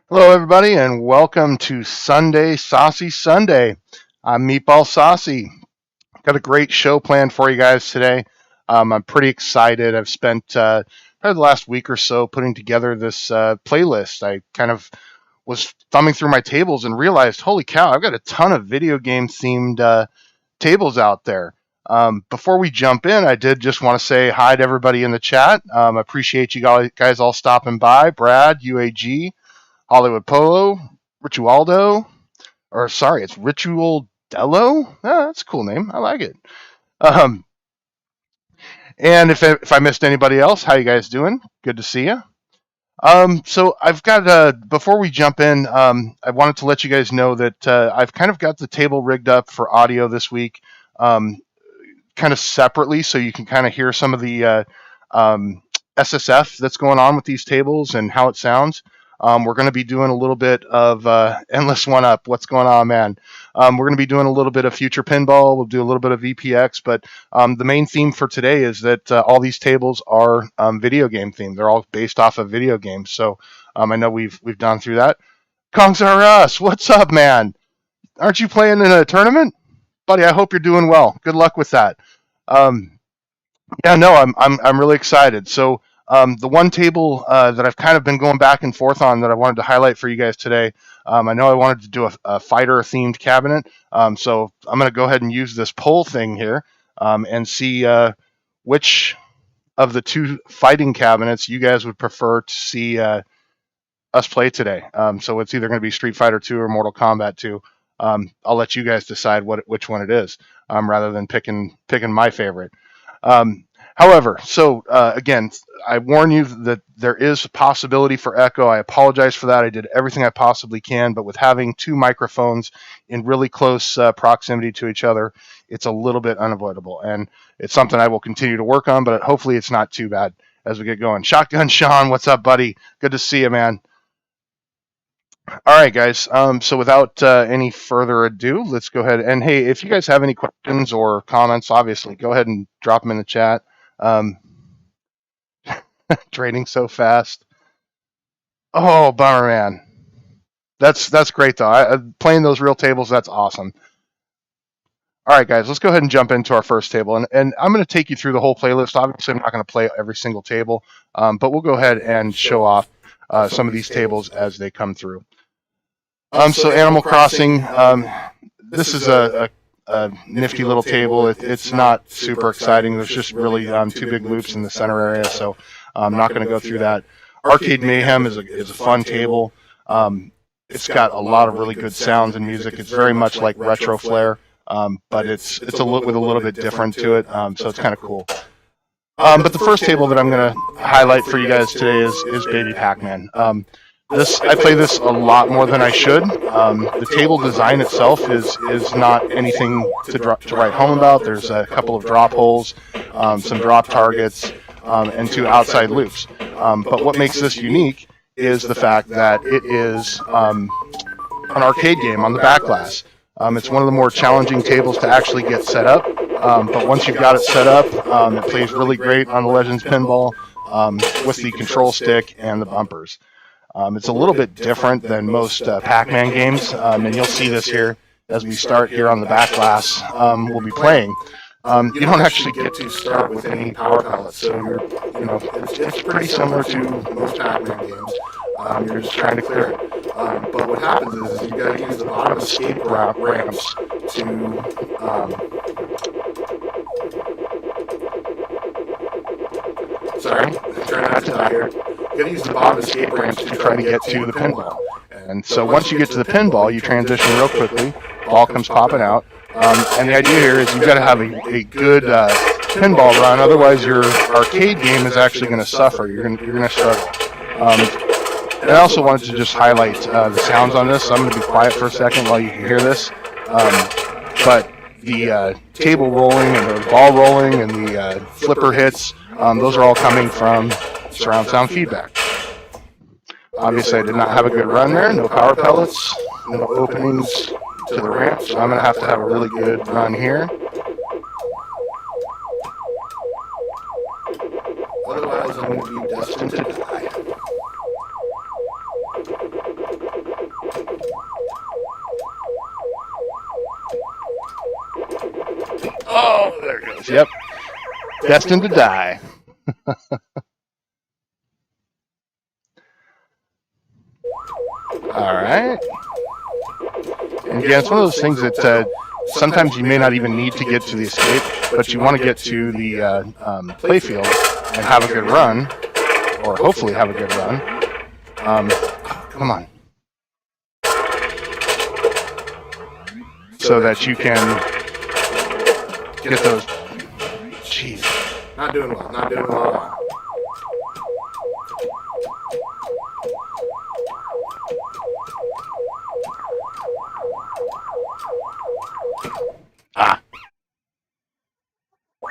Hello, everybody, and welcome to Sunday Saucy Sunday. I'm Meatball Saucy. Got a great show planned for you guys today. I'm pretty excited. I've spent probably the last week or so putting together this playlist. I kind of was thumbing through my tables and realized, holy cow, I've got a ton of video game themed tables out there. Before we jump in, I did just want to say hi to everybody in the chat. Appreciate you guys all stopping by. Brad, UAG, Hollywood Polo, Ritualdo, or sorry, it's Ritual Dello. That's a cool name. I like it. And if I missed anybody else, how you guys doing? Good to see you. So I've got before we jump in, I wanted to let you guys know that I've kind of got the table rigged up for audio this week, kind of separately, so you can kind of hear some of the SSF that's going on with these tables and how it sounds. We're going to be doing a little bit of Endless One-Up. What's going on, man? We're going to be doing a little bit of Future Pinball. We'll do a little bit of VPX, but the main theme for today is that all these tables are video game themed. They're all based off of video games. So I know we've gone through that. Kongs R Us, what's up, man? Aren't you playing in a tournament, buddy? I hope you're doing well. Good luck with that. Yeah, no, I'm really excited. So. The one table that I've kind of been going back and forth on that I wanted to highlight for you guys today, I know I wanted to do a fighter-themed cabinet, so I'm going to go ahead and use this poll thing here and see which of the two fighting cabinets you guys would prefer to see us play today. So it's either going to be Street Fighter 2 or Mortal Kombat 2. I'll let you guys decide which one it is, rather than picking my favorite. However, so again, I warn you that there is a possibility for echo. I apologize for that. I did everything I possibly can, but with having two microphones in really close proximity to each other, it's a little bit unavoidable. And it's something I will continue to work on, but hopefully it's not too bad as we get going. Shotgun Sean, what's up, buddy? Good to see you, man. All right, guys. So without any further ado, let's go ahead. And hey, if you guys have any questions or comments, obviously, go ahead and drop them in the chat. Trading so fast. Oh, bummer, man. That's great though. Playing those real tables, that's awesome. All right, guys, let's go ahead and jump into our first table, and I'm going to take you through the whole playlist. Obviously, I'm not going to play every single table, but we'll go ahead and show off some of these tables as they come through. So Animal Crossing, this is a nifty little table. It's not super exciting. There's just really two big loops in the center area, so I'm not going to go through that. Arcade Mayhem is a fun table. It's got a lot of really good sounds and music. It's very much like Retro Flare, but it's with a little bit different to it, so it's kind of cool. But the first table that I'm going to highlight for you guys today is Baby Pac-Man. I play this a lot more than I should. The table design itself is not anything to write home about. There's a couple of drop holes, some drop targets, and two outside loops. But what makes this unique is the fact that it is an arcade game on the back glass. It's one of the more challenging tables to actually get set up, but once you've got it set up, it plays really great on the Legends Pinball with the control stick and the bumpers. It's a little bit different than most Pac-Man games, and you'll see this here as we start here on the back glass. We'll be playing. You don't actually get to start with any power pellets, so it's pretty similar to most Pac-Man games. You're just trying to clear it. But what happens is you got to use the bottom escape ramps to sorry, trying not to die here. You got to use the bottom escape ramps to try to get to the pinball. And so once you get to the pinball, you transition real quickly. Ball comes popping out. And the idea here is you've got to have a good pinball run, otherwise your arcade game is actually going to suffer. You're going to struggle. And I also wanted to just highlight the sounds on this. So I'm going to be quiet for a second while you can hear this. But the table rolling and the ball rolling and the flipper hits, those are all coming from surround sound feedback. Obviously, I did not have a good run there. No power pellets, no openings to the ramp, so I'm going to have a really good run here. Otherwise, I'm going to be destined to die. Oh, there it goes. Yep. Destined to die. All right. And again, it's one of those things that sometimes you may not even need to get to the escape, but you want to get to the playfield and have a good run, or hopefully have a good run. Come on. So that you can get those. Jeez. Not doing well. Not doing well at all.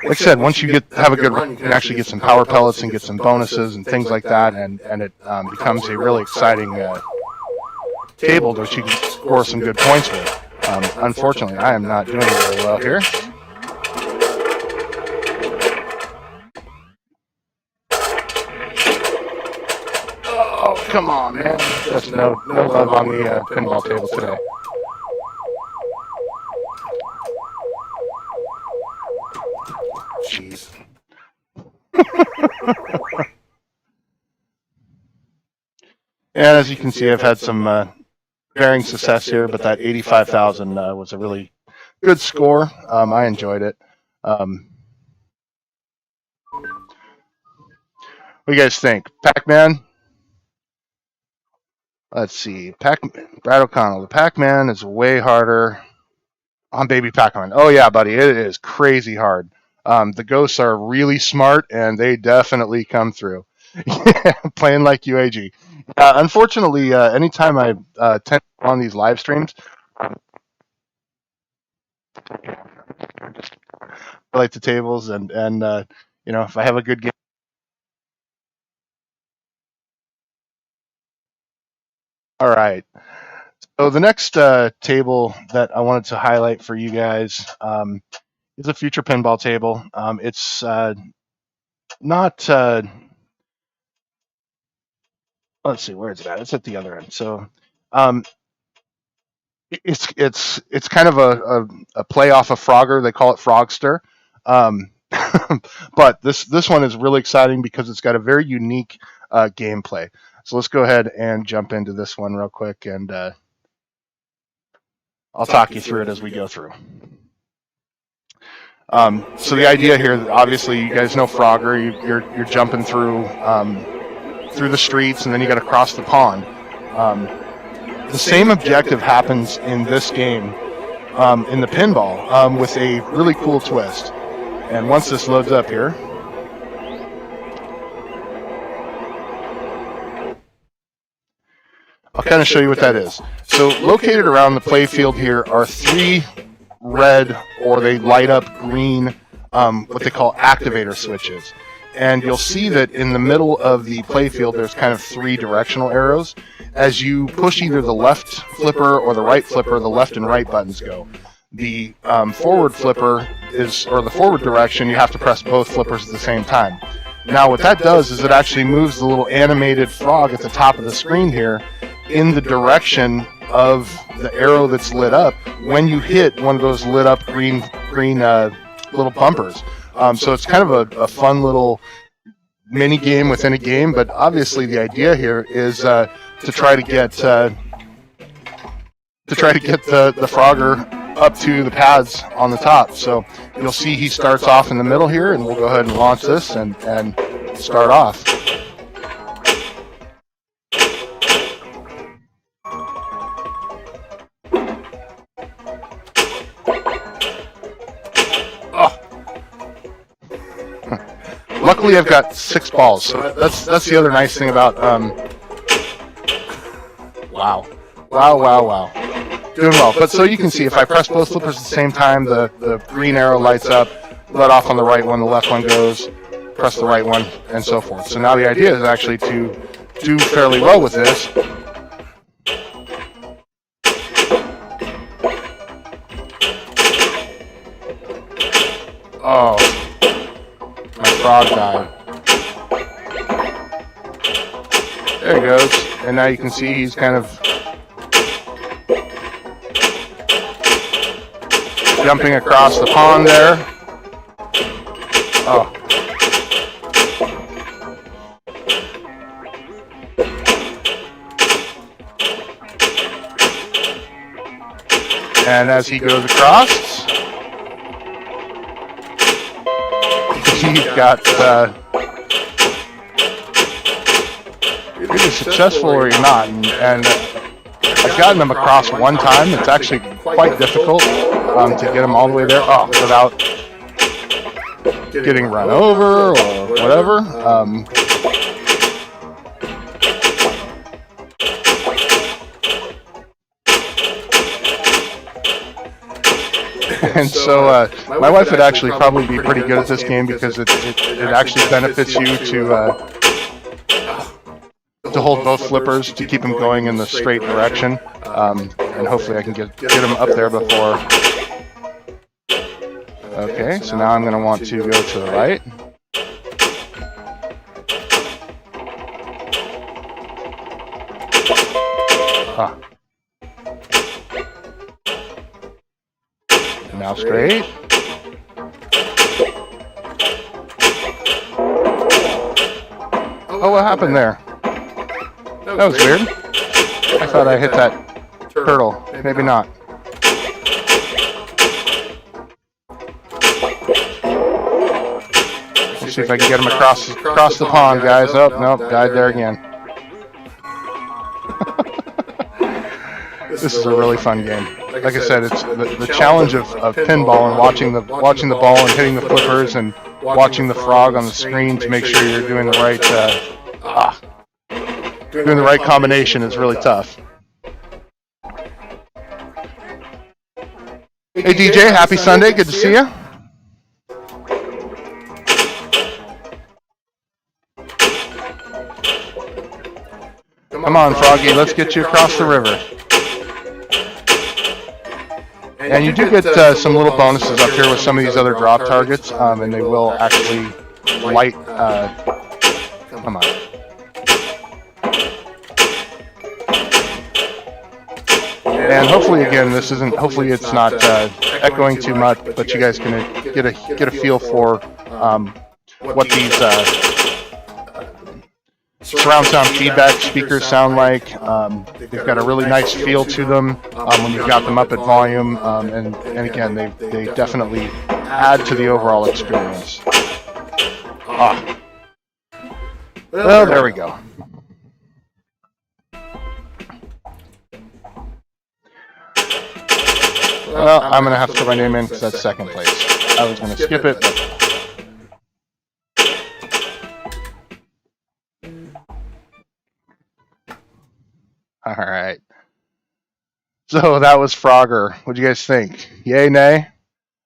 Like I said, once you have a good run, you can actually get some power pellets and get some bonuses and things like that, and it becomes a really exciting table that you can score some good points with. Unfortunately, I am not doing very well here. Oh, come on, man. Just no love on the pinball table today. Jeez. And as you can see, I've had some varying success here, but that 85,000 was a really good score. I enjoyed it. What do you guys think? Pac-Man? Let's see. Brad O'Connell. The Pac-Man is way harder on Baby Pac-Man. Oh, yeah, buddy. It is crazy hard. The ghosts are really smart, and they definitely come through. Playing like UAG. Unfortunately, anytime I tend to on these live streams, I like the tables, and if I have a good game. All right. So the next table that I wanted to highlight for you guys is a future pinball table. It's not. Let's see, where is it at? It's at the other end. So, it's kind of a play off of Frogger. They call it Frogster. But this one is really exciting because it's got a very unique gameplay. So let's go ahead and jump into this one real quick, and I'll talk you through it as we go through. So the idea here, obviously, you guys know Frogger. You're jumping through the streets, and then you got to cross the pond. The same objective happens in this game, in the pinball, with a really cool twist. And once this loads up here, I'll kind of show you what that is. So located around the play field here are 3 red, or they light up green, what they call activator switches. and you'll see that in the middle of the playfield there's kind of 3 directional arrows. As you push either the left flipper or the right flipper, the left and right buttons go. The forward flipper or the forward direction, you have to press both flippers at the same time. Now what that does is it actually moves the little animated frog at the top of the screen here in the direction of the arrow that's lit up when you hit one of those lit up green little bumpers. So it's kind of a fun little mini game within a game, but obviously the idea here is to try to get the Frogger up to the pads on the top. So you'll see he starts off in the middle here, and we'll go ahead and launch this and start off. Luckily, I've got 6 balls, so that's the other nice thing about wow, doing well. But so you can see, if I press both flippers at the same time, the green arrow lights up, let off on the right one, the left one goes, press the right one, and so forth. So now the idea is actually to do fairly well with this. Oh, my frog died. There he goes. And now you can see he's kind of jumping across the pond there. Oh. And as he goes across, he's got either successful or you're not. And I've gotten him across one time. It's actually quite difficult to get him all the way there without getting run over or whatever. And so my wife would actually probably be pretty good at this game because it actually benefits you to hold both flippers to keep them going in the straight direction. And hopefully I can get them up there before. Okay, so now I'm going to want to go to the right. Ah. Now straight. Oh, what happened there? That was weird. I thought I hit that turtle. Maybe not. Let's see if I can get him across the pond, guys. Oh, nope, died there again. This is a really fun game. Like I said, it's the challenge of pinball and watching the ball and hitting the flippers and watching the frog on the screen to make sure you're doing the right combination is really tough. Hey DJ, happy Sunday. Good to see you. Come on, Froggy, let's get you across the river. And you do get some little bonuses up here with some of these other drop targets, and they will actually light. Come on. And hopefully, again, this isn't. Hopefully, it's not echoing too much, but you guys can get a feel for what these surround sound feedback speakers sound like. They've got a really nice feel to them when you've got them up at volume, and again, they definitely add to the overall experience. Well, there we go. Well, I'm going to have to put my name in because that's second place. I was going to skip it, but... All right. So that was Frogger. What'd you guys think? Yay, nay?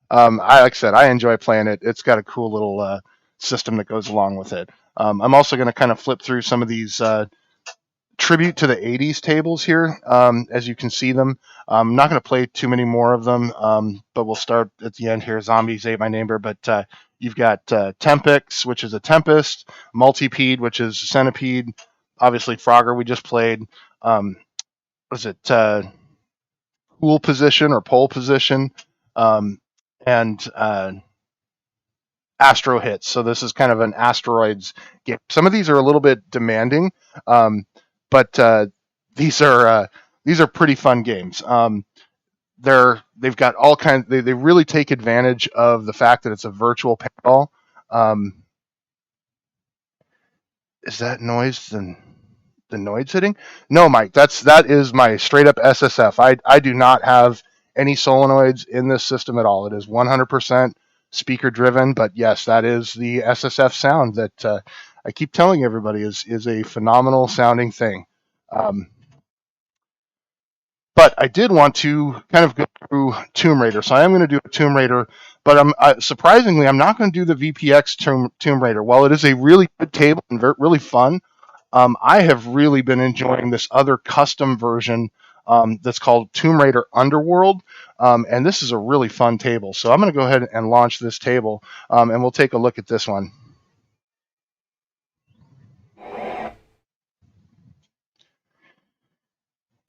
Like I said, I enjoy playing it. It's got a cool little system that goes along with it. I'm also going to kind of flip through some of these tribute to the 80s tables here, as you can see them. I'm not going to play too many more of them, but we'll start at the end here. Zombies Ate My Neighbor, but you've got Tempest, which is a Tempest, Multipede, which is a Centipede, obviously Frogger we just played. Was it Pool Position or Pole Position, and Astro Hits. So this is kind of an asteroids game. Some of these are a little bit demanding, but these are pretty fun games. They've got all kinds. They really take advantage of the fact that it's a virtual paintball. Is that noise the noise hitting? No, Mike. That is my straight up SSF. I do not have any solenoids in this system at all. It is 100% speaker driven. But yes, that is the SSF sound that I keep telling everybody is a phenomenal sounding thing. But I did want to kind of go through Tomb Raider, so I am going to do a Tomb Raider. But surprisingly, I'm not going to do the VPX Tomb Raider. While it is a really good table and really fun, I have really been enjoying this other custom version that's called Tomb Raider Underworld, and this is a really fun table. So I'm going to go ahead and launch this table, and we'll take a look at this one.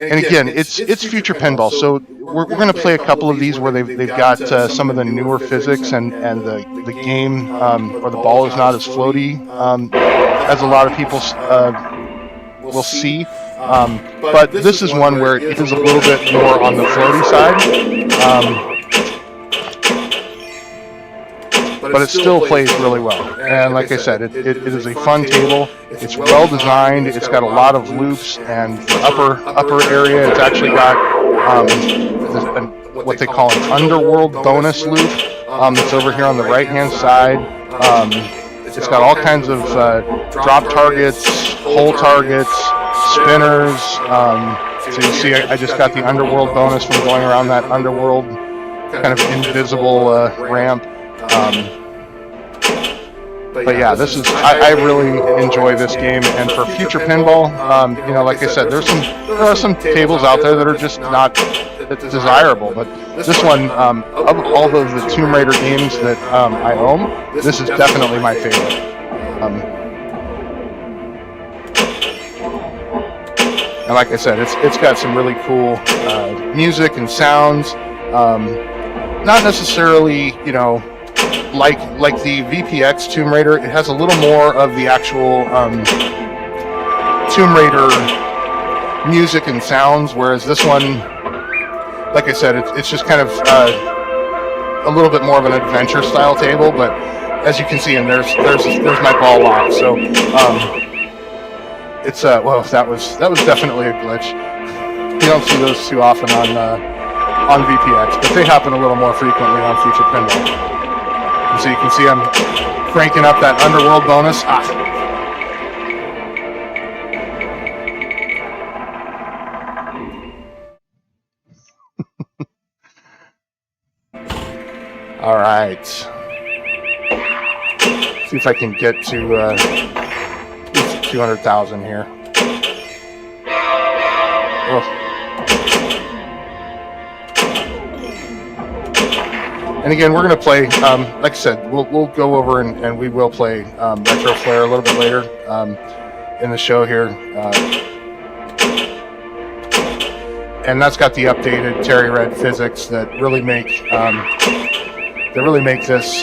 And again, it's future pinball. So we're going to play a couple of these where they've got some of the newer physics and the game or the ball is not as floaty as a lot of people will see. But this is one where it is a little bit more on the floaty side. But it still plays really well. And like I said, it is a fun table. It's well designed. It's got a lot of loops, and the upper area, it's actually got what they call an underworld bonus loop that's over here on the right-hand side. It's got all kinds of drop targets, hole targets, spinners. So you see, I just got the underworld bonus from going around that underworld kind of invisible ramp. But yeah, this is I really enjoy this game, and for future pinball, like I said, there are some tables out there that are just not desirable. But this one, of all of the Tomb Raider games that I own, this is definitely my favorite. And like I said, it's got some really cool music and sounds. Not necessarily, like the VPX Tomb Raider, it has a little more of the actual Tomb Raider music and sounds, whereas this one, like I said, it's just kind of a little bit more of an adventure style table. But as you can see, and there's my ball lock. So it's well, that was definitely a glitch. You don't see those too often on VPX, but they happen a little more frequently on future pinball. And so you can see I'm cranking up that underworld bonus. All right. See if I can get to 200,000 here. Oh. And again, we're going to play, like I said, we'll go over and we will play Retro Flare a little bit later in the show here. And that's got the updated Terry Red physics that really make this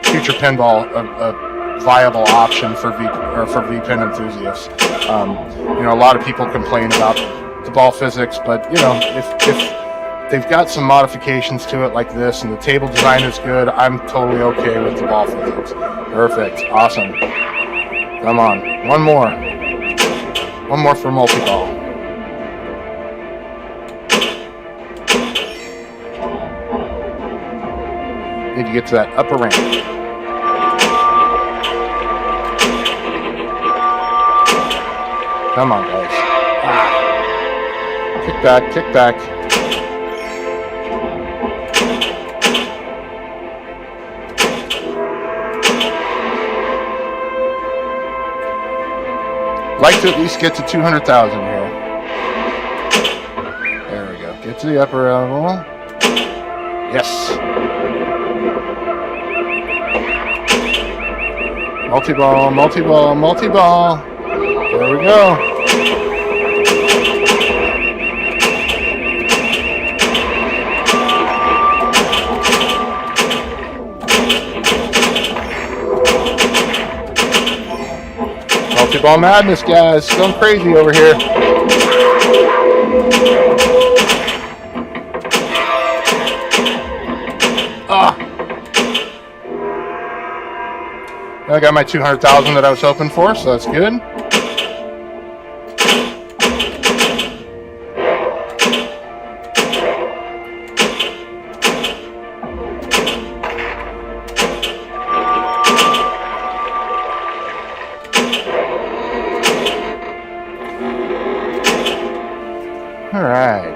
future pinball a viable option for VPin enthusiasts. A lot of people complain about the ball physics, but if they've got some modifications to it like this, and the table design is good, I'm totally okay with the ball physics. Perfect. Awesome. Come on. One more. One more for multi-ball. Need to get to that upper ramp. Come on, guys. Kick back, kick back. Like to at least get to 200,000 here. There we go. Get to the upper level. Yes. Multi-ball, multi-ball, multi-ball. There we go. Multi-ball madness, guys. Going crazy over here. I got my 200,000 that I was hoping for, so that's good. All right.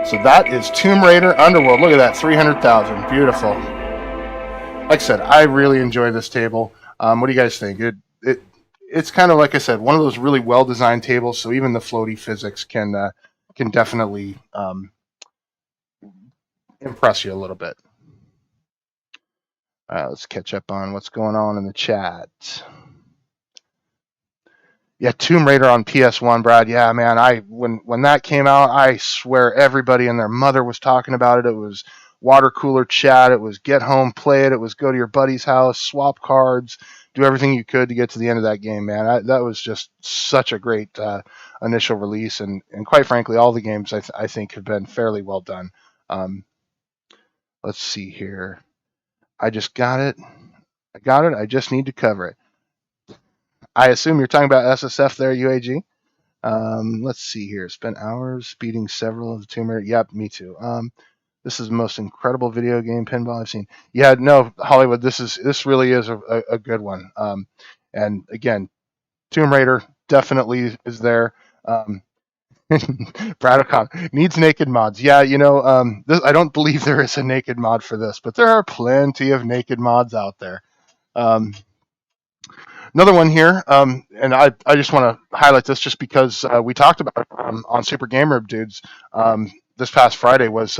So that is Tomb Raider Underworld. Look at that, 300,000. Beautiful. Like I said, I really enjoy this table. What do you guys think? It's kind of, like I said, one of those really well-designed tables, so even the floaty physics can definitely impress you a little bit. Let's catch up on what's going on in the chat. Yeah, Tomb Raider on PS1, Brad. Yeah, man. When that came out, I swear everybody and their mother was talking about it. It was water cooler chat. It was get home, play it. It was go to your buddy's house, swap cards, do everything you could to get to the end of that game, man. That was just such a great initial release, and quite frankly, all the games I think have been fairly well done. Let's see here. I just got it. I got it. I just need to cover it. I assume you're talking about SSF there, UAG. Let's see here. Spent hours beating several of the Tomb Raider. Yep, me too. This is the most incredible video game pinball I've seen. Yeah, no, Hollywood. This really is a good one. And again, Tomb Raider definitely is there. Brad O'Connor needs naked mods. Yeah, I don't believe there is a naked mod for this, but there are plenty of naked mods out there. Another one here, and I just want to highlight this just because we talked about it on Super Gamer Dudes this past Friday. Was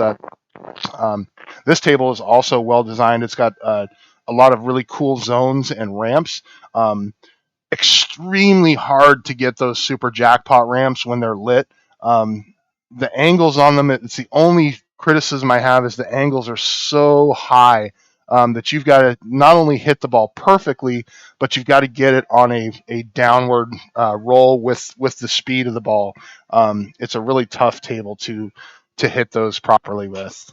this table is also well designed. It's got a lot of really cool zones and ramps. Extremely hard to get those super jackpot ramps when they're lit. The angles on them, it's the only criticism I have, is the angles are so high that you've got to not only hit the ball perfectly, but you've got to get it on a downward roll with the speed of the ball. It's a really tough table to hit those properly with.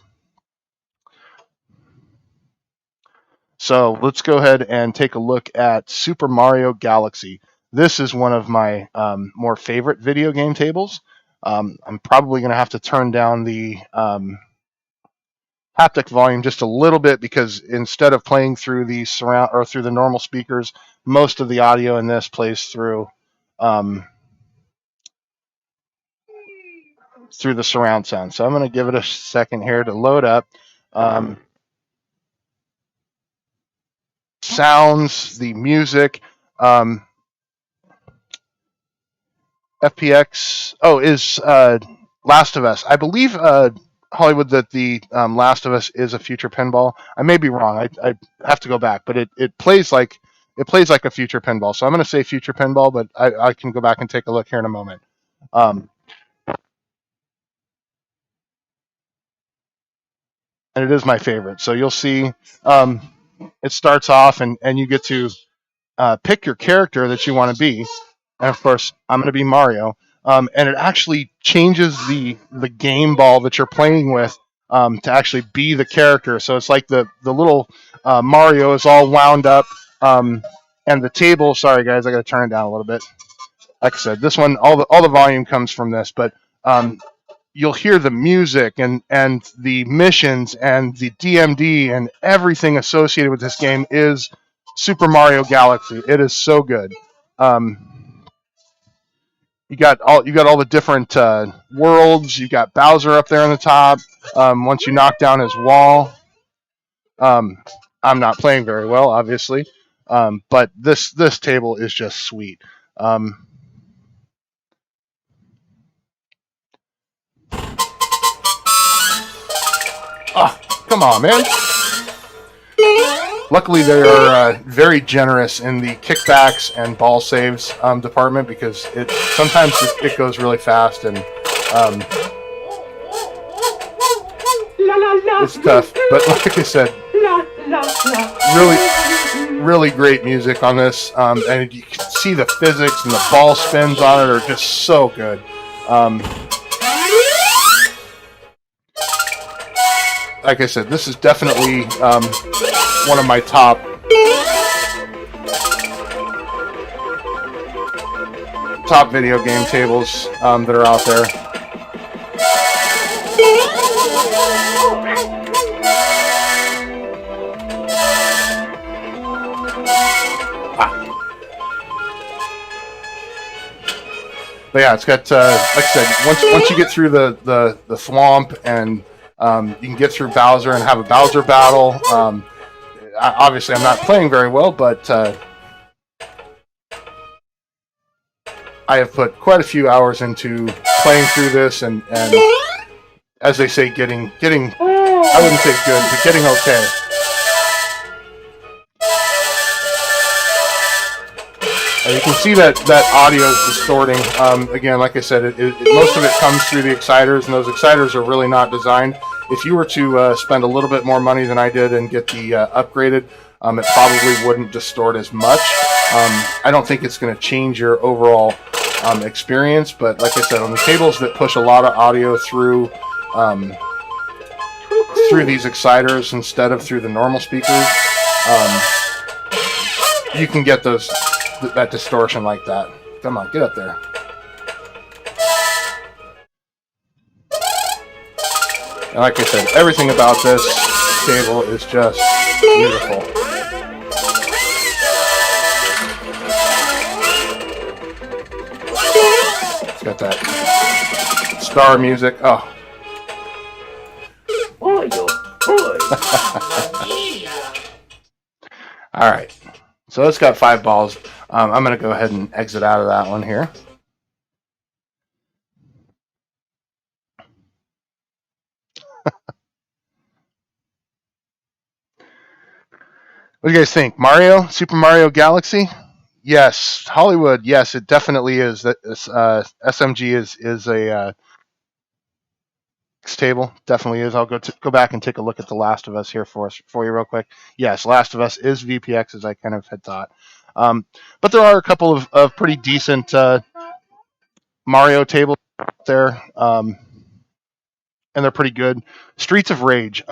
So let's go ahead and take a look at Super Mario Galaxy. This is one of my more favorite video game tables. I'm probably going to have to turn down the haptic volume just a little bit, because instead of playing through the surround or through the normal speakers, most of the audio in this plays through the surround sound. So I'm going to give it a second here to load up. Sounds, the music, FPX. Oh, is Last of Us. I believe Hollywood that the Last of Us is a future pinball. I may be wrong. I have to go back, but it plays like a future pinball. So I'm going to say future pinball, but I can go back and take a look here in a moment. And it is my favorite. So you'll see it starts off and you get to pick your character that you want to be. And of course, I'm going to be Mario. And it actually changes the game ball that you're playing with to actually be the character. So it's like the little Mario is all wound up. And the table, sorry guys, I got to turn it down a little bit. Like I said, this one, all the volume comes from this, but you'll hear the music and the missions and the DMD and everything associated with this game is Super Mario Galaxy. It is so good. You got all the different worlds. You got Bowser up there on the top. Once you knock down his wall, I'm not playing very well, obviously, but this table is just sweet. Um, oh, come on, man! Luckily, they are very generous in the kickbacks and ball saves department, because sometimes it goes really fast, and it's tough. But like I said, really great music on this, and you can see the physics and the ball spins on it are just so good. Like I said, this is definitely one of my top video game tables that are out there. But yeah, it's got like I said, once you get through the swamp, and you can get through Bowser and have a Bowser battle. Obviously, I'm not playing very well, but I have put quite a few hours into playing through this, and as they say, getting I wouldn't say good, but getting okay. You can see that audio is distorting. Again, like I said, most of it comes through the exciters, and those exciters are really not designed. If you were to spend a little bit more money than I did and get the upgraded, it probably wouldn't distort as much. I don't think it's going to change your overall experience, but like I said, on the tables that push a lot of audio through these exciters instead of through the normal speakers, you can get that distortion like that. Come on, get up there. And like I said, everything about this table is just beautiful. It's got that star music. Oh. All right. So it's got 5 balls. I'm going to go ahead and exit out of that one here. What do you guys think? Super Mario Galaxy? Yes. Hollywood? Yes, it definitely is. SMG is a table. Definitely is. I'll go back and take a look at The Last of Us here for you real quick. Yes, Last of Us is VPX, as I kind of had thought. But there are a couple of pretty decent Mario tables out there, and they're pretty good. Streets of Rage.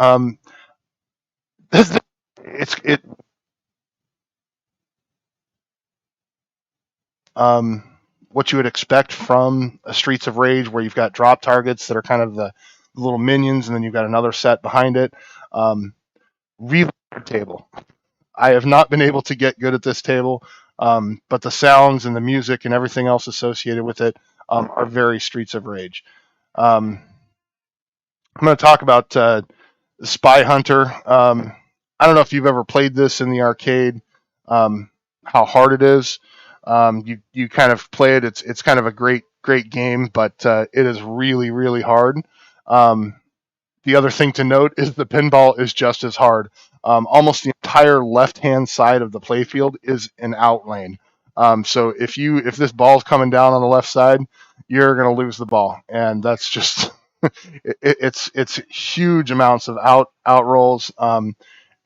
What you would expect from a Streets of Rage, where you've got drop targets that are kind of the little minions, and then you've got another set behind it. Really good table. I have not been able to get good at this table, but the sounds and the music and everything else associated with it are very Streets of Rage. I'm going to talk about Spy Hunter. I don't know if you've ever played this in the arcade, how hard it is. You kind of play it. It's kind of a great game, but it is really, really hard. The other thing to note is the pinball is just as hard. Almost the entire left-hand side of the playfield is an out lane. So if this ball's coming down on the left side, you're going to lose the ball, and that's just it's huge amounts of out rolls.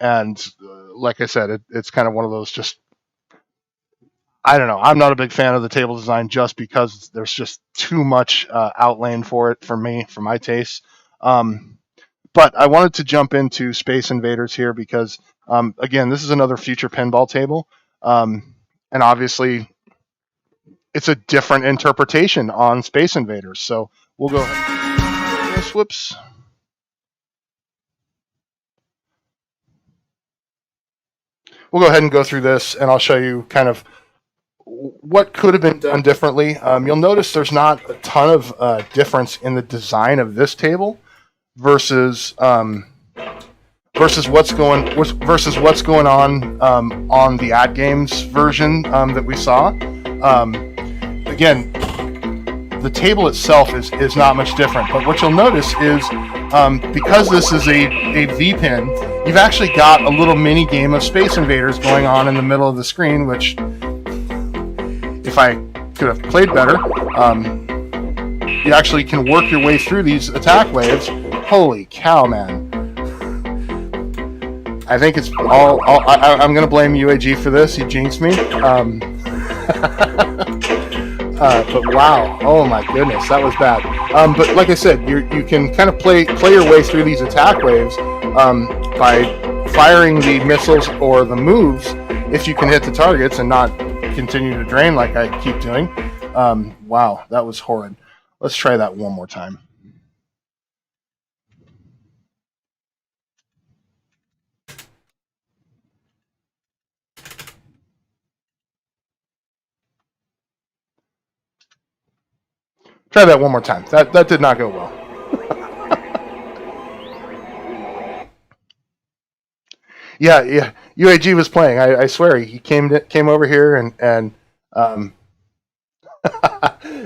And like I said, it's kind of one of those just. I don't know. I'm not a big fan of the table design just because there's just too much outlane for it for me, for my taste. But I wanted to jump into Space Invaders here because, again, this is another future pinball table. And obviously, it's a different interpretation on Space Invaders. So we'll go ahead. Whoops. We'll go ahead and go through this, and I'll show you kind of what could have been done differently. You'll notice there's not a ton of difference in the design of this table versus versus what's going on the Ad Games version that we saw. Again, the table itself is not much different, but what you'll notice is because this is a V-pin, you've actually got a little mini game of Space Invaders going on in the middle of the screen, which, if I could have played better, you actually can work your way through these attack waves. Holy cow, man. I think it's I'm going to blame UAG for this. He jinxed me. But wow, oh my goodness, that was bad. But like I said, you can kind of play your way through these attack waves by firing the missiles or the moves if you can hit the targets and not continue to drain like I keep doing. Wow, that was horrid. Let's try that one more time. Try that one more time. That did not go well. Yeah. UAG was playing. I swear he came over here and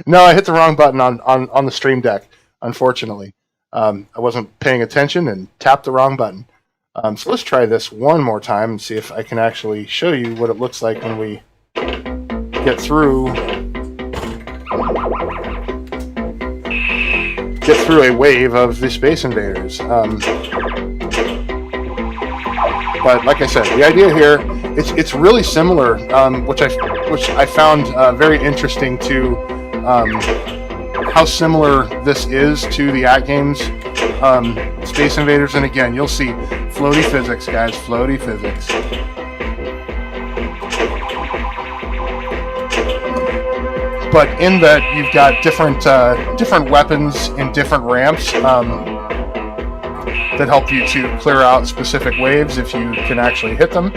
no, I hit the wrong button on the Stream Deck. Unfortunately, I wasn't paying attention and tapped the wrong button. So let's try this one more time and see if I can actually show you what it looks like when we get through a wave of the Space Invaders. But like I said, the idea here, it's really similar, which I found very interesting to how similar this is to the At Games Space Invaders. And again, you'll see floaty physics, guys, floaty physics. But in that, you've got different weapons in different ramps that help you to clear out specific waves if you can actually hit them.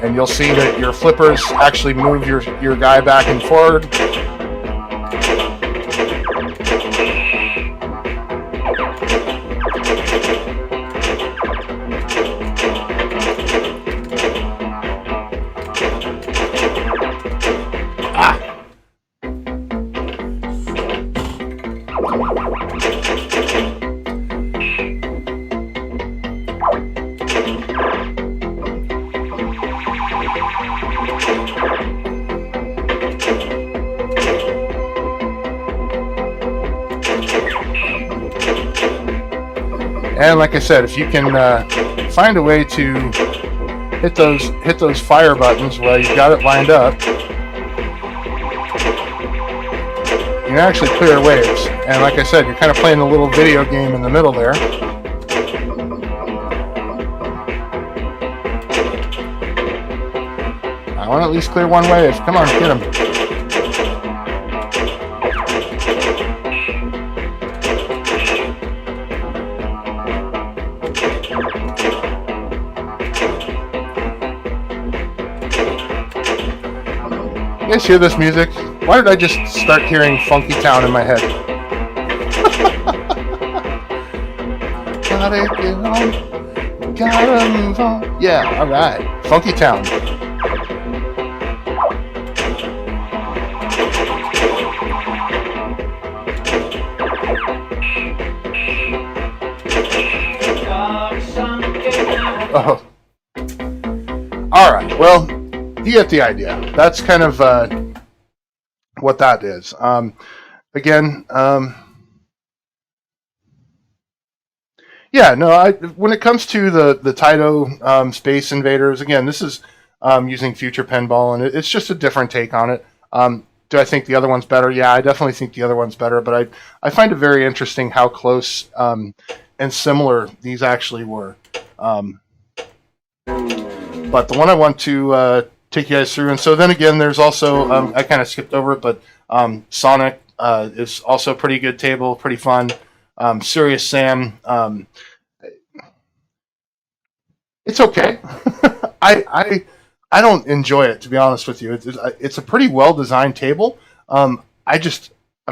And you'll see that your flippers actually move your guy back and forward. And like I said, if you can find a way to hit those fire buttons while you've got it lined up, you can actually clear waves. And like I said, you're kind of playing a little video game in the middle there. I want to at least clear one wave. Come on, get him. You guys hear this music? Why did I just start hearing Funky Town in my head? Gotta get on, gotta move on. Yeah, alright. Funky Town. Oh. Alright, well, you get the idea. That's kind of what that is. Again, yeah, no. When it comes to the Taito Space Invaders, again, this is using Future Pinball, and it's just a different take on it. Do I think the other one's better? Yeah, I definitely think the other one's better, but I find it very interesting how close and similar these actually were. But the one I want to take you guys through, and so then again, there's also, I kind of skipped over it, but Sonic is also a pretty good table, pretty fun. Serious Sam, it's okay. I don't enjoy it, to be honest with you. It's a pretty well designed table. I'm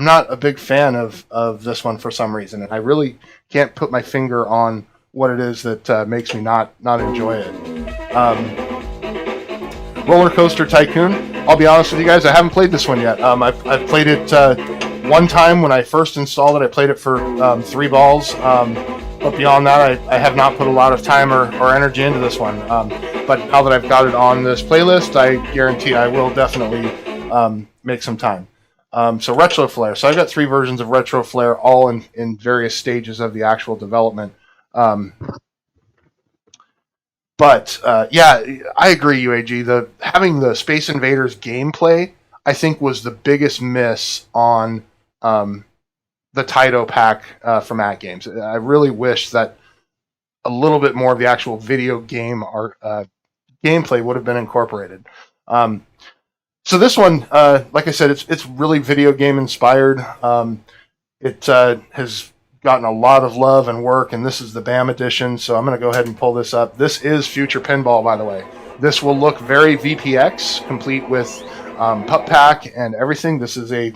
not a big fan of this one for some reason, and I really can't put my finger on what it is that makes me not enjoy it. Roller Coaster Tycoon. I'll be honest with you guys, I haven't played this one yet. I've played it one time when I first installed it. I played it for 3 balls, but beyond that, I have not put a lot of time or energy into this one. But now that I've got it on this playlist, I guarantee I will definitely make some time. So Retro Flare. So I've got 3 versions of Retro Flare, all in various stages of the actual development. But yeah, I agree, UAG. Having the Space Invaders gameplay, I think, was the biggest miss on the Taito pack from At Games. I really wish that a little bit more of the actual video game gameplay would have been incorporated. So this one, like I said, it's really video game inspired. It has gotten a lot of love and work, and this is the BAM edition, so I'm going to go ahead and pull this up. This is Future Pinball, by the way. This will look very VPX, complete with pup pack and everything. This is a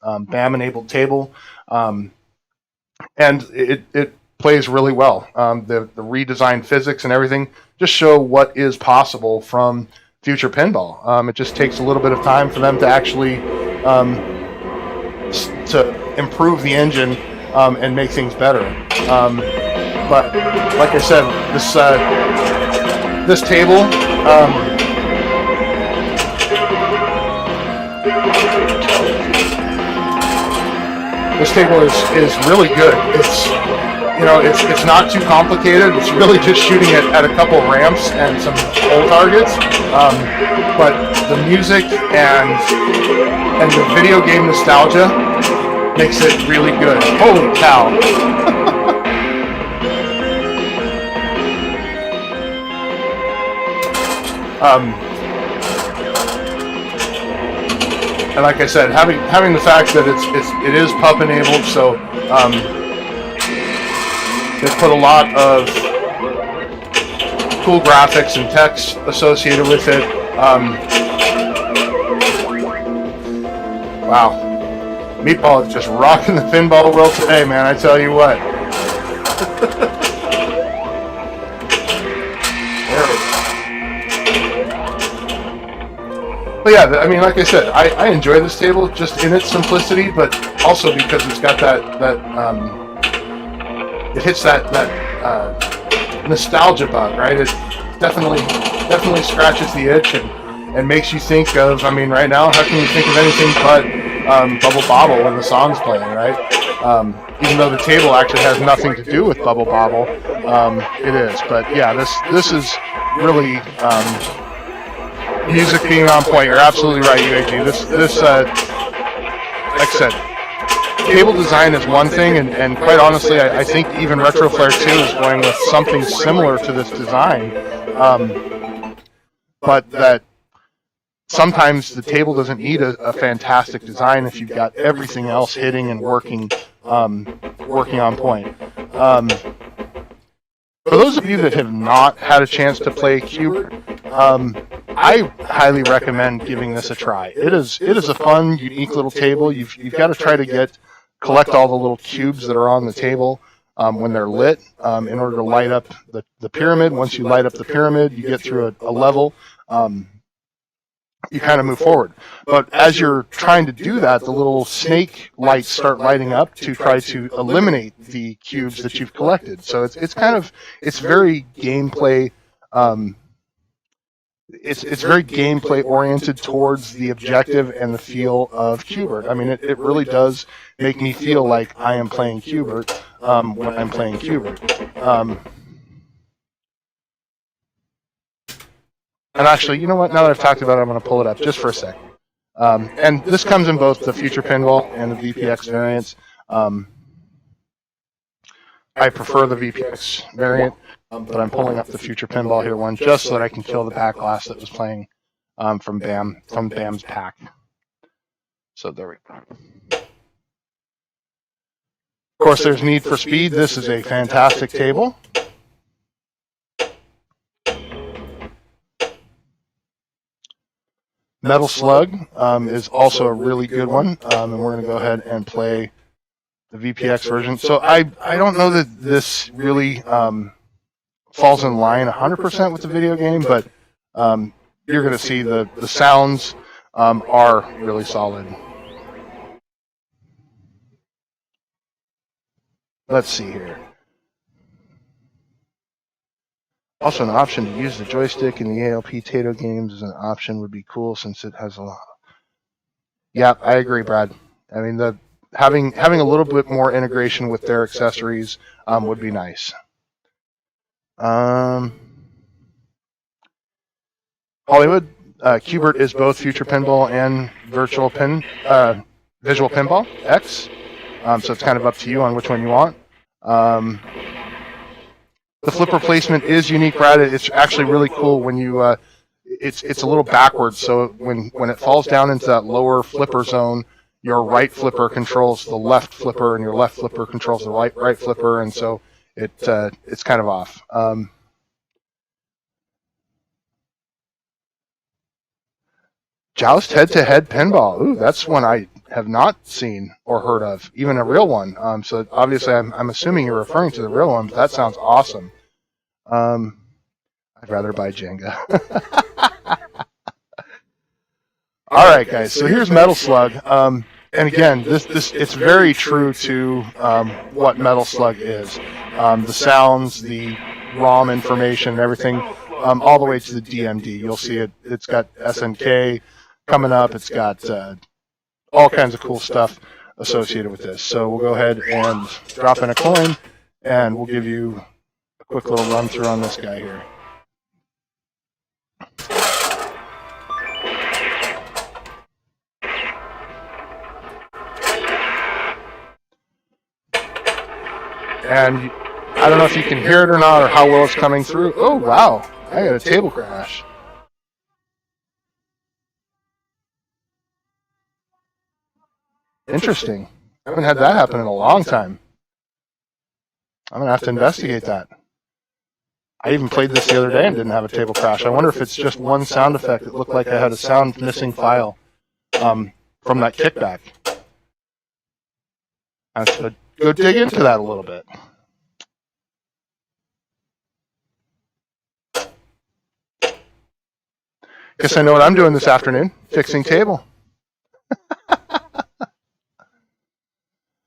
BAM-enabled table, and it plays really well. The redesigned physics and everything just show what is possible from Future Pinball. It just takes a little bit of time for them to actually to improve the engine and make things better. But like I said, this table, is really good. It's not too complicated. It's really just shooting it at a couple ramps and some hole targets. But the music and the video game nostalgia makes it really good. Holy cow. And like I said, having the fact that it is pup enabled, so they put a lot of cool graphics and text associated with it. Wow. Meatball is just rocking the pinball world today, man, I tell you what. But yeah, I mean, like I said, I enjoy this table just in its simplicity, but also because it's got it hits that nostalgia bug, right? It definitely scratches the itch and makes you think of, I mean, right now, how can you think of anything but Bubble Bobble when the song's playing, right? Even though the table actually has nothing to do with Bubble Bobble, it is. But yeah, this is really music being on point. You're absolutely right, UAG. This like I said, table design is one thing, and quite honestly, I think even Retro Flare 2 is going with something similar to this design, but that sometimes the table doesn't need a fantastic design if you've got everything else hitting and working on point. For those of you that have not had a chance to play Cube, I highly recommend giving this a try. It is a fun, unique little table. You've got to try to collect all the little cubes that are on the table when they're lit in order to light up the pyramid. Once you light up the pyramid, you get through a level. You kind of move forward. But as you're trying to do that, the little snake lights start lighting up to try to eliminate the cubes that you've collected. So it's very gameplay. It's very gameplay oriented towards the objective and the feel of Qbert. I mean, it really does make me feel like I am playing Qbert when I'm playing Qbert. And actually, you know what? Now that I've talked about it, I'm going to pull it up just for a second. And this comes in both the Future Pinball and the VPX variants. I prefer the VPX variant, but I'm pulling up the Future Pinball here one just so that I can kill the back glass that was playing from BAM's pack. So there we go. Of course, there's Need for Speed. This is a fantastic table. Metal Slug is also a really good one, and we're going to go ahead and play the VPX version. So I don't know that this really falls in line 100% with the video game, but you're going to see the sounds are really solid. Let's see here. Also, an option to use the joystick in the ALP Tato games is an option would be cool since it has a lot. Yeah, I agree, Brad. I mean, having a little bit more integration with their accessories would be nice. Hollywood, Qbert is both Future Pinball and Visual Pinball X. So it's kind of up to you on which one you want. The flipper placement is unique, Brad. It's actually really cool when you. It's a little backwards. So when it falls down into that lower flipper zone, your right flipper controls the left flipper, and your left flipper controls the right flipper, and so it's kind of off. Joust head-to-head pinball. Ooh, that's one I have not seen or heard of, even a real one. So obviously, I'm assuming you're referring to the real one, but that sounds awesome. I'd rather buy Jenga. All right, guys. So here's Metal Slug, and again, it's very true to what Metal Slug is. The sounds, the ROM information, everything, all the way to the DMD. You'll see it. It's got SNK coming up. It's got all kinds of cool stuff associated with this. So we'll go ahead and drop in a coin, and we'll give you a quick little run through on this guy here. And I don't know if you can hear it or not, or how well it's coming through. Oh, wow. I got a table crash. Interesting. I haven't had that happen in a long time. I'm going to have to investigate that. I even played this the other day and didn't have a table crash. I wonder if it's just one sound effect. It looked like I had a sound missing file from that kickback. I have to go dig into that a little bit. Guess I know what I'm doing this afternoon. Fixing table.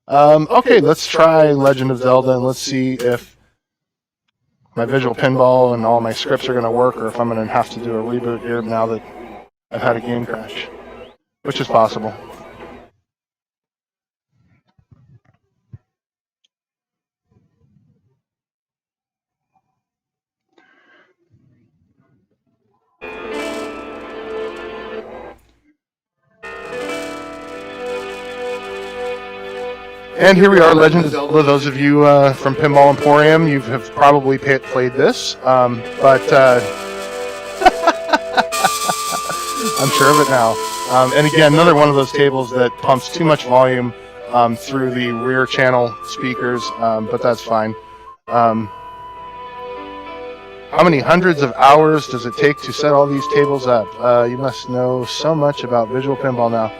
Okay, let's try Legend of Zelda, and let's see if my visual pinball and all my scripts are going to work, or if I'm going to have to do a reboot here now that I've had a game crash, which is possible. And here we are, Legend of Zelda. Those of you from Pinball Emporium, you have probably played this, but I'm sure of it now. And again, another one of those tables that pumps too much volume through the rear channel speakers, but that's fine. How many hundreds of hours does it take to set all these tables up? You must know so much about visual pinball now.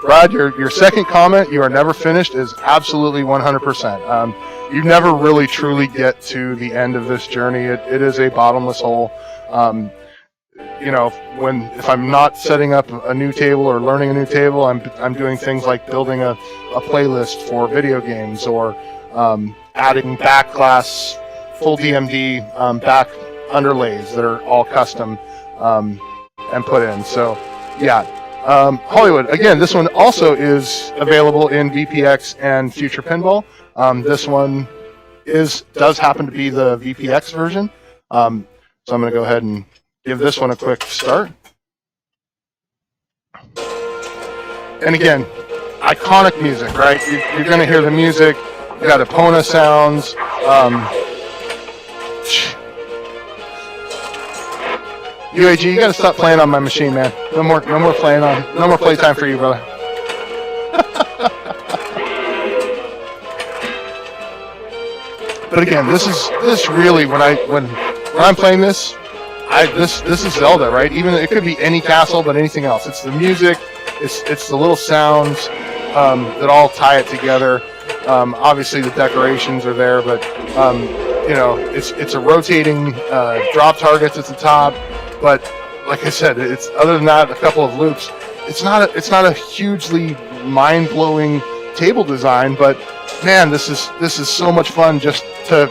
Rod, your second comment, you are never finished, is absolutely 100%. You never really truly get to the end of this journey. It is a bottomless hole. You know, if I'm not setting up a new table or learning a new table, I'm doing things like building a playlist for video games, or adding back glass, full DMD back underlays that are all custom and put in. So, yeah. Hollywood, again, this one also is available in VPX and Future Pinball. This one does happen to be the VPX version. So I'm going to go ahead and give this one a quick start. And again, iconic music, right? You're going to hear the music. You got Epona sounds. UAG, you gotta stop playing on my machine, man. No more playtime for you, brother. But again, this really when I'm playing this, this is Zelda, right? Even it could be any castle, but anything else. It's the music, it's the little sounds that all tie it together. Obviously, the decorations are there, but you know, it's a rotating drop targets at the top. But like I said, it's other than that, a couple of loops. It's not a hugely mind-blowing table design, but man, this is so much fun just to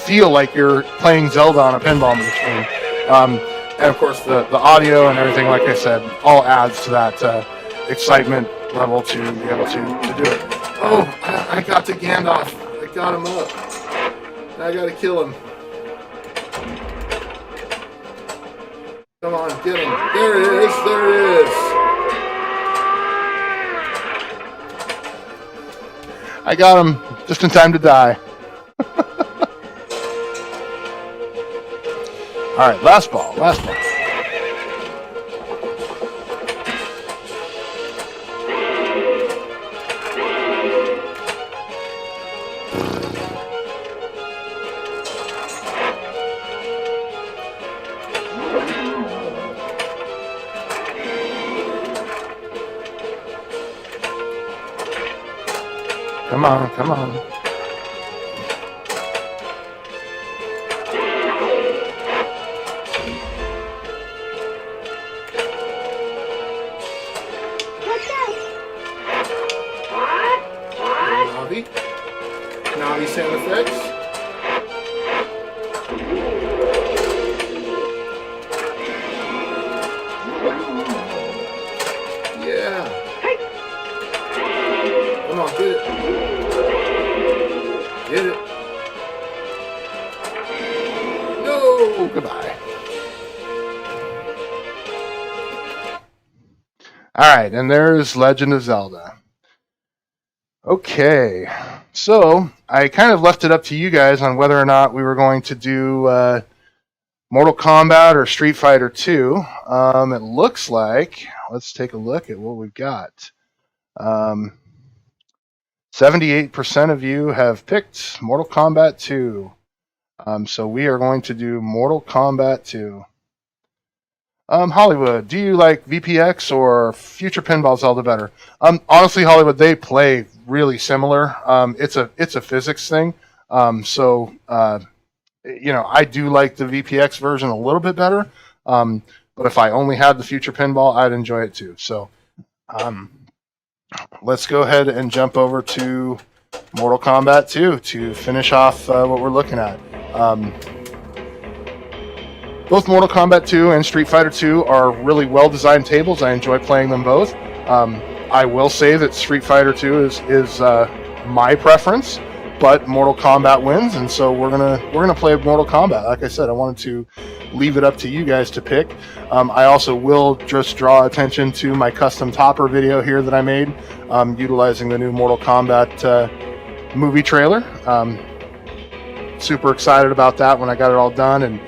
feel like you're playing Zelda on a pinball machine. And of course, the audio and everything, like I said, all adds to that excitement level to be able to do it. Oh, I got to Gandalf. I got him up. Now I got to kill him. Come on, get him. There it is. There it is. I got him just in time to die. All right, last ball. Come on. Navi sound effects. Yeah. Come on, get it. Get it. No, goodbye. Alright, and there's Legend of Zelda. Okay, so I kind of left it up to you guys on whether or not we were going to do Mortal Kombat or Street Fighter 2. It looks like, let's take a look at what we've got. 78% of you have picked Mortal Kombat 2. So we are going to do Mortal Kombat 2. Hollywood, do you like VPX or Future Pinball Zelda better? Honestly, Hollywood, they play really similar. It's a physics thing. So you know, I do like the VPX version a little bit better. But if I only had the Future Pinball, I'd enjoy it too. So let's go ahead and jump over to Mortal Kombat 2 to finish off what we're looking at. Both Mortal Kombat 2 and Street Fighter 2 are really well-designed tables. I enjoy playing them both. I will say that Street Fighter 2 is my preference, but Mortal Kombat wins, and so we're gonna play Mortal Kombat. Like I said, I wanted to leave it up to you guys to pick. I also will just draw attention to my custom topper video here that I made, utilizing the new Mortal Kombat movie trailer. Super excited about that when I got it all done and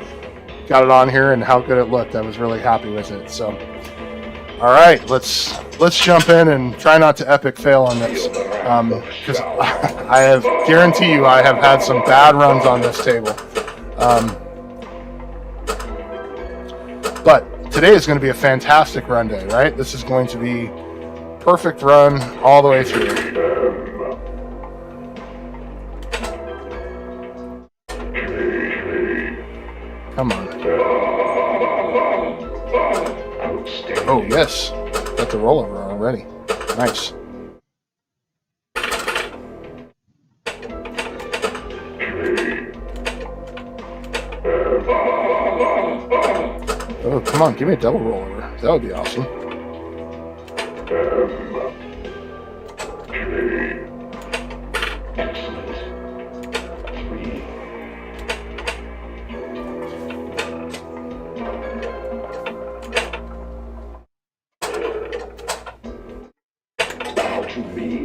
got it on here and how good it looked. I was really happy with it. So, all right, let's jump in and try not to epic fail on this, because I guarantee you I have had some bad runs on this table. But today is going to be a fantastic run day, right? This is going to be perfect run all the way through. Come on. Oh, yes. Got the rollover already. Nice. Oh, come on. Give me a double rollover. That would be awesome.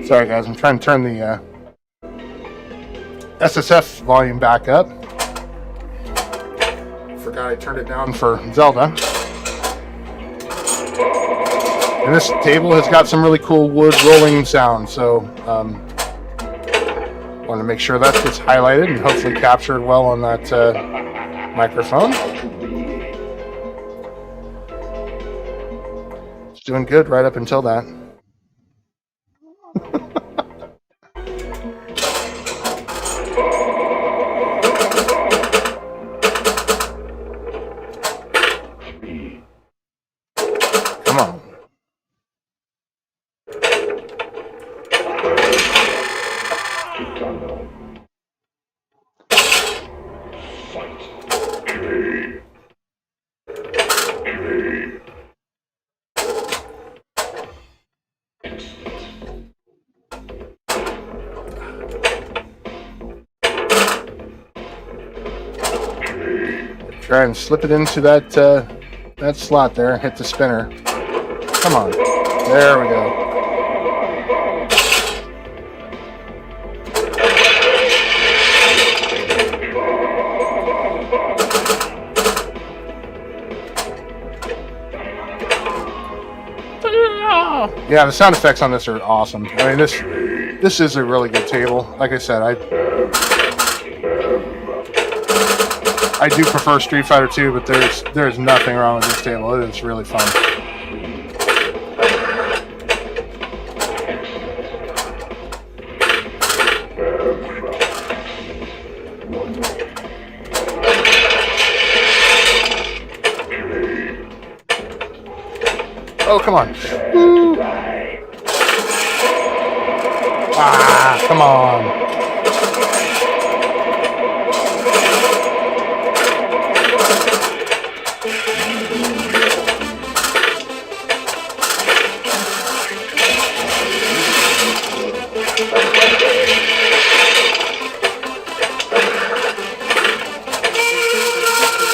Sorry guys, I'm trying to turn the SSF volume back up. Forgot I turned it down for Zelda. And this table has got some really cool wood rolling sound, so want to make sure that gets highlighted and hopefully captured well on that microphone. doing good right up until that. Come on. Try and slip it into that that slot there and hit the spinner. Come on. There we go. Yeah, the sound effects on this are awesome. I mean, this is a really good table. Like I said, I do prefer Street Fighter 2, but there's nothing wrong with this table. It is really fun. Oh, come on. Woo. Ah, come on.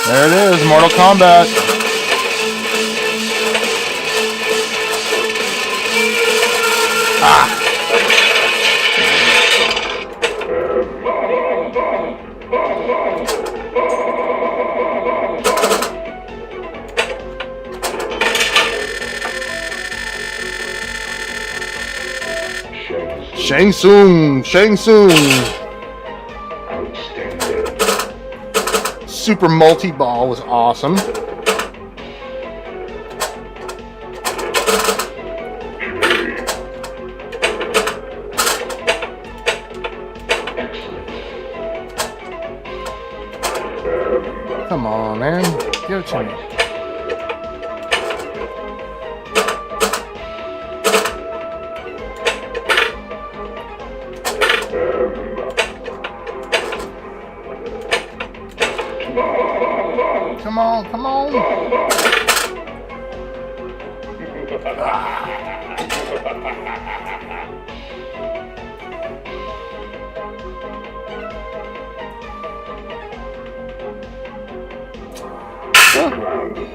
There it is, Mortal Kombat. Ah. Shang Tsung. Super multi-ball was awesome. Come on, man. Give it to me. Come on, come on.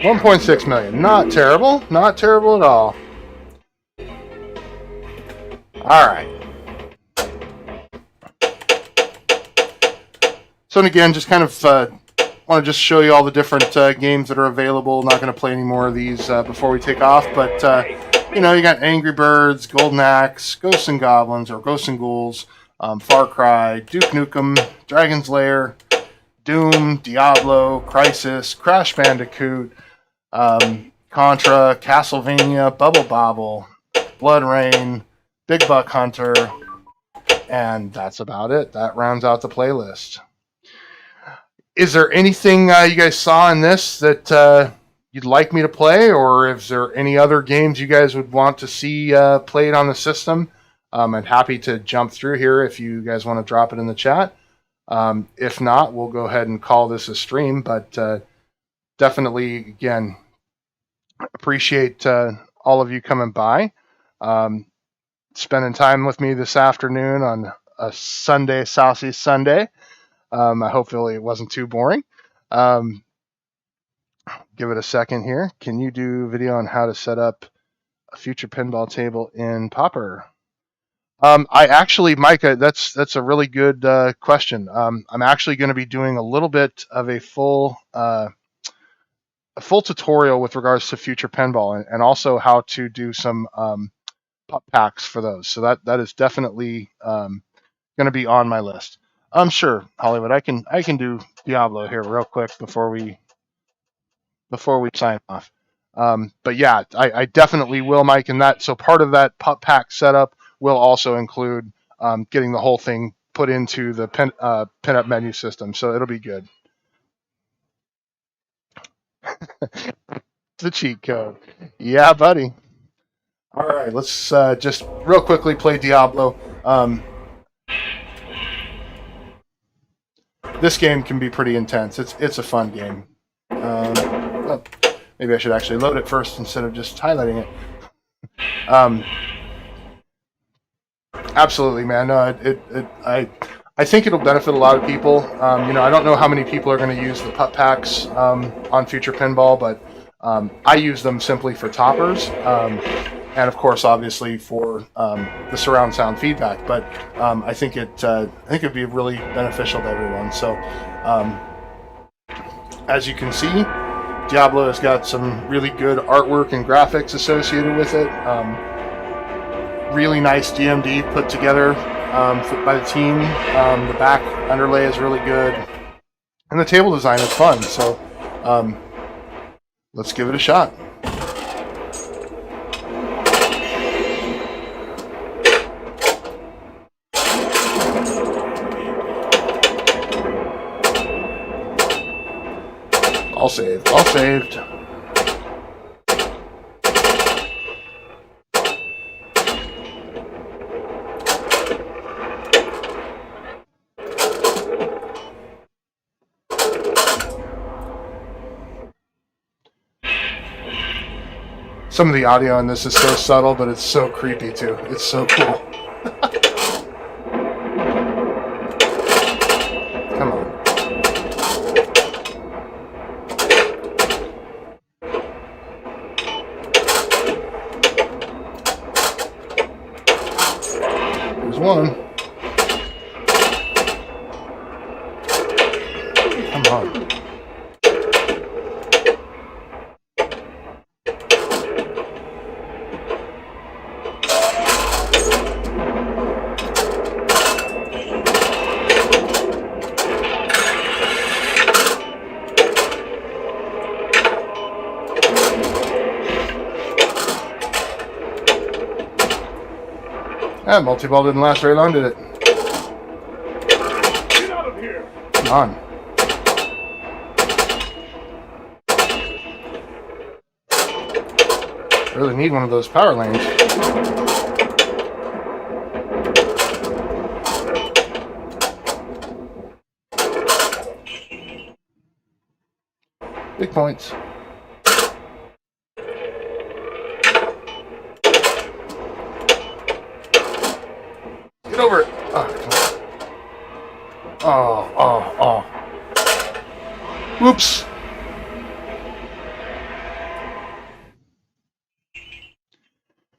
Well, 1.6 million. Not terrible. Not terrible at all. All right. So again, just kind of want to just show you all the different games that are available. Not going to play any more of these before we take off, but you know, you got Angry Birds, Golden Axe, Ghosts and Goblins, or Ghosts and Ghouls, Far Cry, Duke Nukem, Dragon's Lair, Doom, Diablo, Crysis, Crash Bandicoot, Contra, Castlevania, Bubble Bobble, Blood Rain, Big Buck Hunter, and that's about it. That rounds out the playlist. Is there anything you guys saw in this that you'd like me to play, or is there any other games you guys would want to see played on the system? I'm happy to jump through here if you guys want to drop it in the chat. If not, we'll go ahead and call this a stream, but definitely, again, appreciate all of you coming by, spending time with me this afternoon on a Sunday, Saucy Sunday. Hopefully it wasn't too boring. Give it a second here. Can you do video on how to set up a future pinball table in Popper? I actually, Micah, that's a really good question. I'm actually going to be doing a little bit of a full tutorial with regards to future pinball and also how to do some pup packs for those. So that is definitely going to be on my list. Sure, Hollywood. I can do Diablo here real quick before we sign off. But yeah, I definitely will, Mike. And that so part of that pup pack setup will also include getting the whole thing put into the pinup menu system. So it'll be good. The cheat code. Yeah, buddy. All right, let's just real quickly play Diablo. This game can be pretty intense. It's a fun game. Oh, maybe I should actually load it first instead of just highlighting it. Absolutely, man. No, I think it'll benefit a lot of people. I don't know how many people are going to use the pup packs on Future Pinball, but I use them simply for toppers, and of course, obviously for the surround sound feedback. But I think it'd be really beneficial to everyone. So, as you can see, Diablo has got some really good artwork and graphics associated with it. Really nice DMD put together by the team. The back underlay is really good, and the table design is fun. So let's give it a shot. All saved. All saved. Some of the audio on this is so subtle, but it's so creepy too. It's so cool. Come on. There's one. Come on. That multi-ball didn't last very long, did it? Get out of here! Come on. I really need one of those power lanes. Big points. Get over it. Oh. Whoops.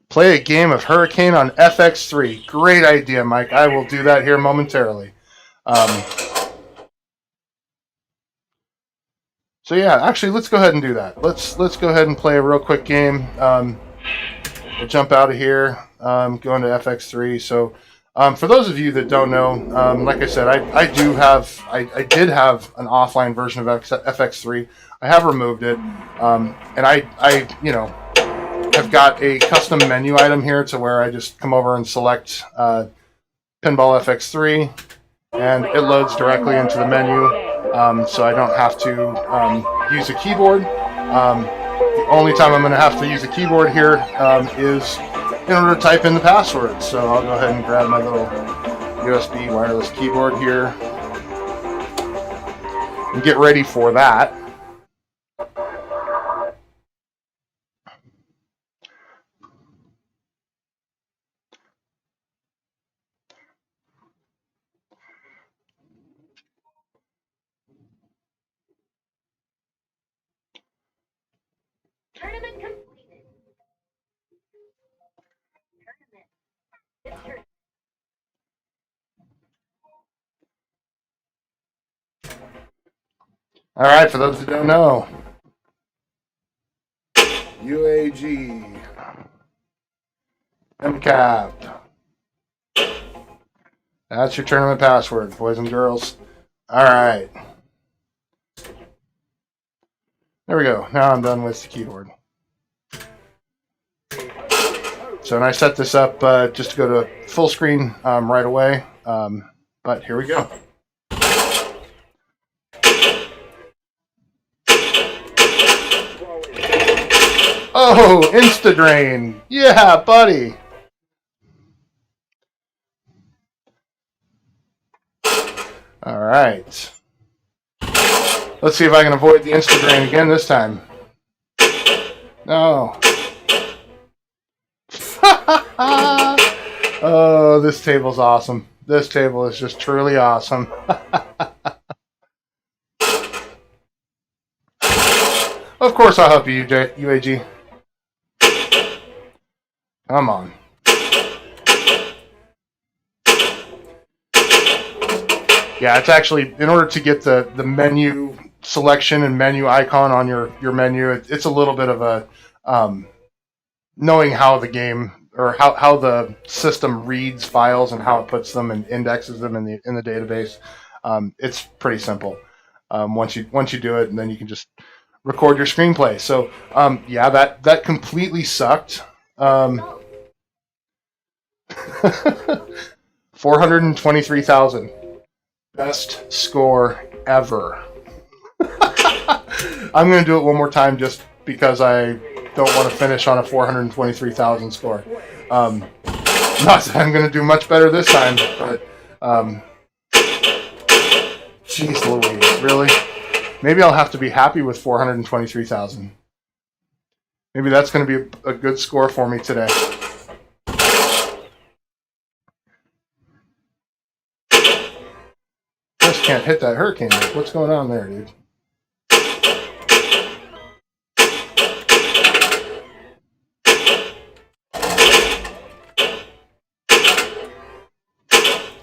Play a game of Hurricane on FX3. Great idea, Mike. I will do that here momentarily. So yeah, actually, let's go ahead and do that. Let's go ahead and play a real quick game. We'll jump out of here, go into FX3. So for those of you that don't know, like I said, I did have an offline version of FX3. I have removed it, and I have got a custom menu item here to where I just come over and select Pinball FX3, and it loads directly into the menu, so I don't have to use a keyboard. The only time I'm going to have to use a keyboard here is in order to type in the password. So I'll go ahead and grab my little USB wireless keyboard here and get ready for that. Tournament completed. Tournament. All right, for those who don't know, UAG, MCAP. That's your tournament password, boys and girls. All right. There we go. Now I'm done with the keyboard. So, and I set this up just to go to full screen right away. But here we go. Oh, Insta-drain. Yeah, buddy. All right. Let's see if I can avoid the Insta-drain again this time. No. Oh, this table's awesome. This table is just truly awesome. Of course I'll help you, UAG. Come on. Yeah, it's actually, in order to get the menu selection and menu icon on your menu, it's a little bit of a knowing how the game or how the system reads files and how it puts them and indexes them in the database. It's pretty simple once you do it, and then you can just record your screenplay. So yeah, that completely sucked. 423,000. Best score ever. I'm going to do it one more time just because I don't want to finish on a 423,000 score. Not that I'm going to do much better this time, but jeez Louise, really? Maybe I'll have to be happy with 423,000. Maybe that's going to be a good score for me today. Just can't hit that hurricane. What's going on there, dude?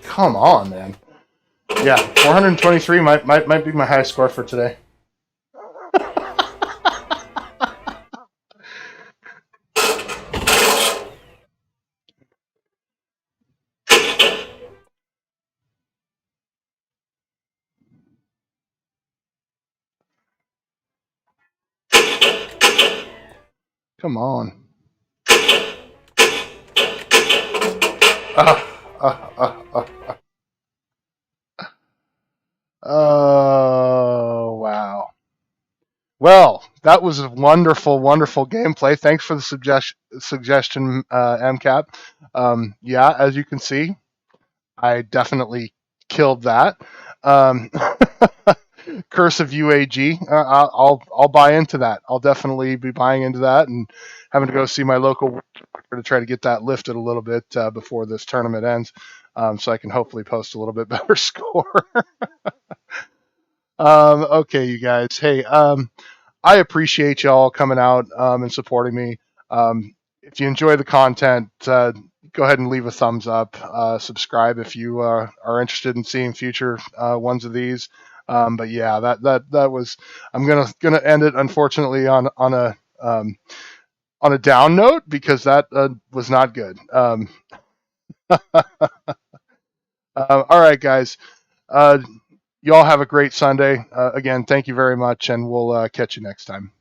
Come on, man. Yeah, 423 might be my highest score for today. Come on. Oh, wow. Well, that was a wonderful, wonderful gameplay. Thanks for the suggestion, MCAP. Yeah, as you can see, I definitely killed that. Curse of UAG. I'll buy into that. I'll definitely be buying into that and having to go see my local to try to get that lifted a little bit before this tournament ends, so I can hopefully post a little bit better score. Okay, you guys. Hey, I appreciate y'all coming out and supporting me. If you enjoy the content, go ahead and leave a thumbs up. Subscribe if you are interested in seeing future ones of these. But yeah, that was. I'm gonna end it unfortunately on a down note because that was not good. All right, guys. You all have a great Sunday. Again, thank you very much, and we'll catch you next time.